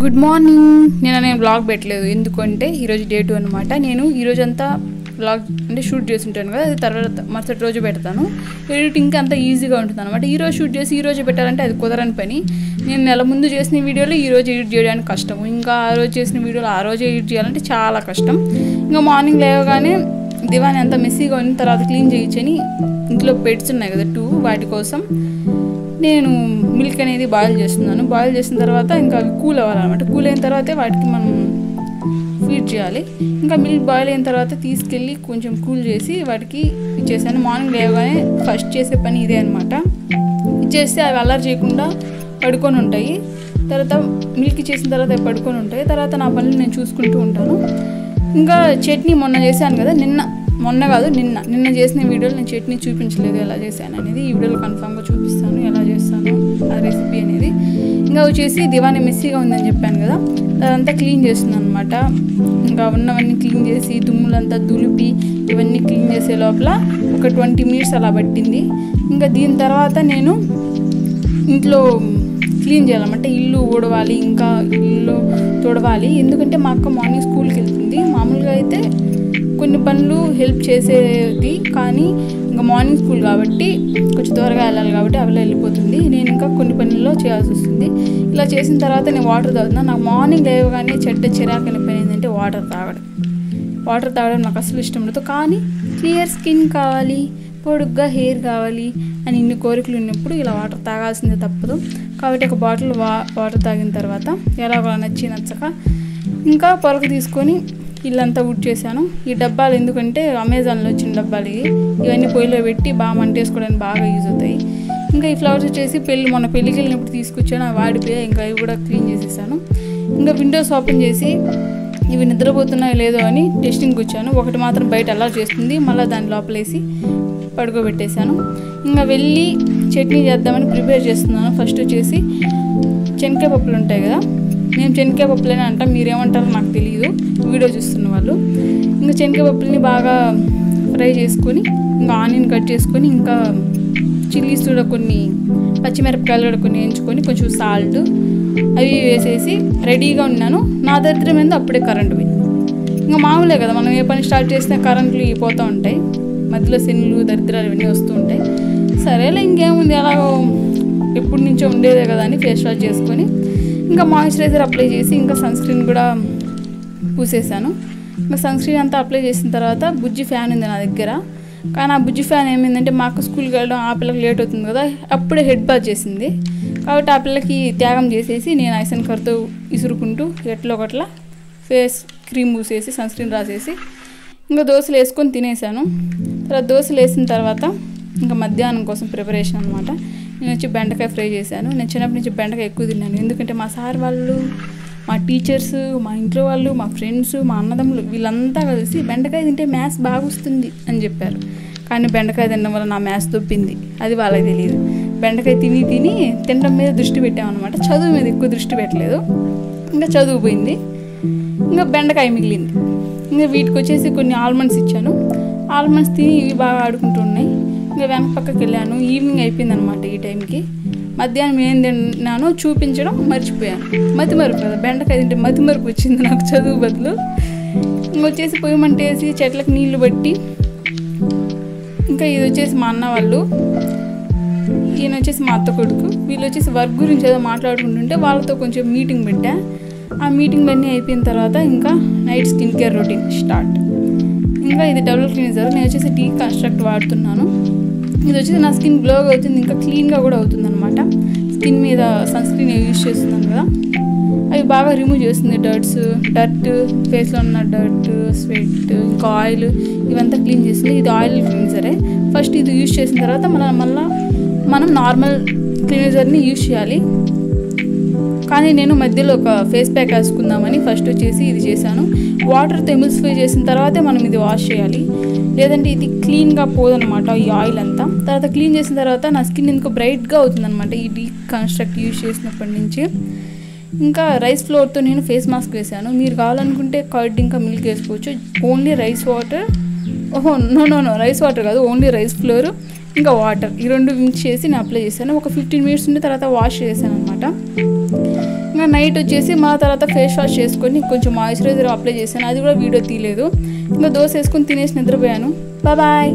Good morning. నేను blog పెట్టలేదు ఎందుకంటే ఈరోజు డే 2 అనమాట. నేను ఈరోజంతా బ్లాగ్ అంటే షూట్ చేసి ఉంటాను కదా, అది తర్వాత మరుసటి రోజు పెడతాను. ఎడిటింగ్ అంతా ఈజీగా ఉంటుంది అనమాట. ఈరోజు షూట్ చేసి ఈరోజు పెట్టాలంటే అది కుదరని పని. నేను నెల ముందు చేసిన వీడియోలు ఈరోజు ఎడిట్ చేయడానికి కష్టం, ఇంకా ఆ రోజు చేసిన వీడియోలు ఆ రోజు ఎడిట్ చేయాలంటే చాలా కష్టం. ఇంకా మార్నింగ్ లేవగానే దివాని అంతా మెస్సీగా ఉన్న తర్వాత క్లీన్ చేయొచ్చని ఇంట్లో పెట్స్ ఉన్నాయి కదా 2, వాటి కోసం నేను మిల్క్ అనేది బాయిల్ చేస్తున్నాను. బాయిల్ చేసిన తర్వాత ఇంకా అవి కూల్ అవ్వాలన్నమాట. కూల్ అయిన తర్వాతే వాటికి మనం ఫీడ్ చేయాలి. ఇంకా మిల్క్ బాయిల్ అయిన తర్వాత తీసుకెళ్ళి కొంచెం కూల్ చేసి వాటికి ఇచ్చేసాను. మార్నింగ్ లేవగానే ఫస్ట్ చేసే పని ఇదే అనమాట. ఇచ్చేస్తే అవి అల్లరి చేయకుండా పడుకొని ఉంటాయి. తర్వాత మిల్క్ ఇచ్చేసిన తర్వాత అవి పడుకొని ఉంటాయి. తర్వాత నా పనులు నేను చూసుకుంటూ ఉంటాను. ఇంకా చట్నీ మొన్న చేశాను కదా, నిన్న చేసిన వీడియోలో నేను చట్నీ చూపించలేదు ఎలా చేశాను అనేది. ఈ వీడియోలో కన్ఫామ్గా చూపిస్తాను ఎలా చేస్తాను ఆ రెసిపీ అనేది. ఇంకా వచ్చేసి దివాని మెస్సీగా ఉందని చెప్పాను కదా, అదంతా క్లీన్ చేస్తున్నాను అనమాట. ఇంకా ఉన్నవన్నీ క్లీన్ చేసి దుమ్ములంతా దులిపి ఇవన్నీ క్లీన్ చేసే లోపల ఒక 20 మినిట్స్ అలా పట్టింది. ఇంకా దీని తర్వాత నేను ఇంట్లో క్లీన్ చేయాలన్నమాట. ఇల్లు ఊడవాలి, ఇంకా ఇల్లు తుడవాలి. ఎందుకంటే మా అక్క మార్నింగ్ స్కూల్కి వెళ్తుంది. మామూలుగా అయితే కొన్ని పనులు హెల్ప్ చేసేది, కానీ ఇంకా మార్నింగ్ స్కూల్ కాబట్టి కొంచెం త్వరగా వెళ్ళాలి కాబట్టి అవిలా వెళ్ళిపోతుంది. నేను ఇంకా కొన్ని పనుల్లో చేయాల్సి వస్తుంది. ఇలా చేసిన తర్వాత నేను వాటర్ తాగుతున్నాను. నాకు మార్నింగ్ లేవగానే చిరాకు వెళ్ళిపోయింది ఏంటంటే వాటర్ తాగడం నాకు అసలు ఇష్టం ఉండదు. కానీ క్లియర్ స్కిన్ కావాలి, పొడుగ్గా హెయిర్ కావాలి అని ఇన్ని కోరికలు ఉన్నప్పుడు ఇలా వాటర్ తాగాల్సిందే తప్పదు. కాబట్టి ఒక బాటిల్ వాటర్ తాగిన తర్వాత ఎలాగో నచ్చక ఇంకా పొరకు తీసుకొని ఇల్లంతా వుడ్ చేశాను. ఈ డబ్బాలు ఎందుకంటే అమెజాన్లో వచ్చిన డబ్బాలు ఇవన్నీ పొయ్యిలో పెట్టి బాగా మంటేసుకోవడానికి బాగా యూజ్ అవుతాయి. ఇంకా ఈ ఫ్లవర్స్ వచ్చేసి మొన్న పెళ్ళికి వెళ్ళినప్పుడు తీసుకొచ్చాను, అవి వాడిపోయి ఇంకా ఇవి కూడా క్లీన్ చేసేసాను. ఇంకా విండోస్ ఓపెన్ చేసి ఇవి నిద్రపోతున్నాయో లేదో అని టెస్టింగ్కి వచ్చాను. ఒకటి మాత్రం బయట అలర్ట్ చేస్తుంది, మళ్ళీ దాని లోపలేసి పడుకోబెట్టేశాను. ఇంకా వెళ్ళి చట్నీ చేద్దామని ప్రిపేర్ చేస్తున్నాను. ఫస్ట్ వచ్చేసి శనగకాయ పప్పులు ఉంటాయి కదా, నేను శనగకాయ పప్పులని అంటాం, మీరేమంటారో నాకు తెలియదు వీడియో చూస్తున్న వాళ్ళు. ఇంకా శనగకాయ పప్పులని బాగా ఫ్రై చేసుకొని ఇంకా ఆనియన్ కట్ చేసుకొని ఇంకా చిల్లీస్ కూడా కొన్ని పచ్చిమిరపకాయలు కూడా కొన్ని వేయించుకొని కొంచెం సాల్ట్ అవి వేసేసి రెడీగా ఉన్నాను. నా దరిద్రం ఏందో అప్పుడే కరెంటు పోయి. ఇంకా మామూలే కదా, మనం ఏ పని స్టార్ట్ చేసినా కరెంట్లు పోతూ ఉంటాయి, మధ్యలో శనులు దరిద్రాలు ఇవన్నీ వస్తూ ఉంటాయి. సరేలే ఇంకేముంది, అలాగో ఎప్పటి నుంచో ఉండేదే కదా అని ఫేస్ వాష్ చేసుకొని ఇంకా మాయిశ్చరైజర్ అప్లై చేసి ఇంకా సన్ స్క్రీన్ కూడా పూసేసాను. ఇంకా సన్ స్క్రీన్ అంతా అప్లై చేసిన తర్వాత బుజ్జి ఫ్యాన్ ఉంది నా దగ్గర. కానీ ఆ బుజ్జి ఫ్యాన్ ఏమైందంటే మా అక్క స్కూల్కి వెళ్ళడం ఆ పిల్లకి లేట్ అవుతుంది కదా, అప్పుడే హెడ్ బాత్ చేసింది. కాబట్టి ఆ పిల్లకి త్యాగం చేసేసి నేను ఐసన్ కర్తో ఇసురుకుంటూ ఎట్లో ఒకట్లా ఫేస్ క్రీమ్ పూసేసి సన్ స్క్రీన్ రాసేసి ఇంకా దోశలు వేసుకొని తినేసాను. తర్వాత దోశలు వేసిన తర్వాత ఇంకా మధ్యాహ్నం కోసం ప్రిపరేషన్ అనమాట. నేను వచ్చి బెండకాయ ఫ్రై చేశాను. నేను చిన్నప్పటి నుంచి బెండకాయ ఎక్కువ తిన్నాను, ఎందుకంటే మా సార్ వాళ్ళు, మా టీచర్స్, మా ఇంట్లో వాళ్ళు, మా ఫ్రెండ్స్, మా అన్నదమ్ములు వీళ్ళంతా కలిసి బెండకాయ తింటే మ్యాథ్స్ బాగా వస్తుంది అని చెప్పారు. కానీ బెండకాయ తినడం వల్ల నా మ్యాథ్స్ దొబ్బింది, అది వాళ్ళకి తెలియదు. బెండకాయ తిని తినడం మీద దృష్టి పెట్టామన్నమాట, చదువు మీద ఎక్కువ దృష్టి పెట్టలేదు. ఇంకా చదువు పోయింది, ఇంకా బెండకాయ మిగిలింది. ఇంకా వీటికి వచ్చేసి కొన్ని ఆల్మండ్స్ ఇచ్చాను. ఆల్మండ్స్ తిని ఇవి బాగా ఆడుకుంటూ ఉన్నాయి. ఇంకా వెనక పక్కకి వెళ్ళాను. ఈవినింగ్ అయిపోయింది అనమాట ఈ టైంకి. మధ్యాహ్నం ఏం తిన్నానో చూపించడం మర్చిపోయాను. మతిమరుపు కదా, బెండకాయ తింటే మతిమరుపు వచ్చింది నాకు చదువు బదులు. ఇంకొచ్చేసి పొయ్యి మంట వేసి చెట్లకు నీళ్లు పట్టి ఇంకా ఇది వచ్చేసి మా అన్న వాళ్ళు, ఈయన వచ్చేసి మా అత్త కొడుకు, వీళ్ళు వచ్చేసి వర్క్ గురించి ఏదో మాట్లాడుకుంటుంటే వాళ్ళతో కొంచెం మీటింగ్ పెట్టా. ఆ మీటింగ్ అన్నీ అయిపోయిన తర్వాత ఇంకా night skin care routine start. ఇంకా ఇది డబుల్ క్లీన్జర్, నేను వచ్చేసి డీ కన్స్ట్రక్ట్ వాడుతున్నాను. ఇది వచ్చేసి నా స్కిన్ గ్లోగా అవుతుంది, ఇంకా క్లీన్గా కూడా అవుతుంది అనమాట. స్కిన్ మీద సన్ స్క్రీన్ యూజ్ చేస్తున్నాను కదా, అవి బాగా రిమూవ్ చేస్తుంది డర్ట్, ఫేస్లో ఉన్న డర్ట్, స్వెట్, ఇంకా ఆయిల్ ఇవంతా క్లీన్ చేస్తుంది. ఇది ఆయిల్ క్లీన్జరే. ఫస్ట్ ఇది యూజ్ చేసిన తర్వాత మనం నార్మల్ క్లీన్జర్ని యూజ్ చేయాలి. కానీ నేను మధ్యలో ఒక ఫేస్ ప్యాక్ వేసుకుందామని ఫస్ట్ వచ్చేసి ఇది చేశాను. వాటర్తో ఎమిల్సిఫై చేసిన తర్వాతే మనం ఇది వాష్ చేయాలి, లేదంటే ఇది క్లీన్గా పోదనమాట ఈ ఆయిల్ అంతా. తర్వాత క్లీన్ చేసిన తర్వాత నా స్కిన్ ఎందుకో బ్రైట్గా అవుతుందన్నమాట ఈ డీ కన్స్ట్రక్ట్ యూజ్ చేసినప్పటి నుంచి. ఇంకా రైస్ ఫ్లోర్తో నేను ఫేస్ మాస్క్ వేసాను. మీరు కావాలనుకుంటే కర్డ్ ఇంకా మిల్క్ వేసుకోవచ్చు. Only rice water, rice water కాదు, ఓన్లీ రైస్ ఫ్లోర్ ఇంకా వాటర్ ఈ రెండు మిక్స్ చేసి నేను అప్లై చేశాను. ఒక 15 మినిట్స్ ఉండి తర్వాత వాష్ చేశాను అనమాట. ఇంకా నైట్ వచ్చేసి మా తర్వాత ఫేస్ వాష్ చేసుకొని కొంచెం మాయిశ్చరైజర్ అప్లై చేశాను, అది కూడా వీడియో తీయలేదు. ఇంకా దోశ వేసుకొని తినేసి నిద్రపోయాను. బాయ్.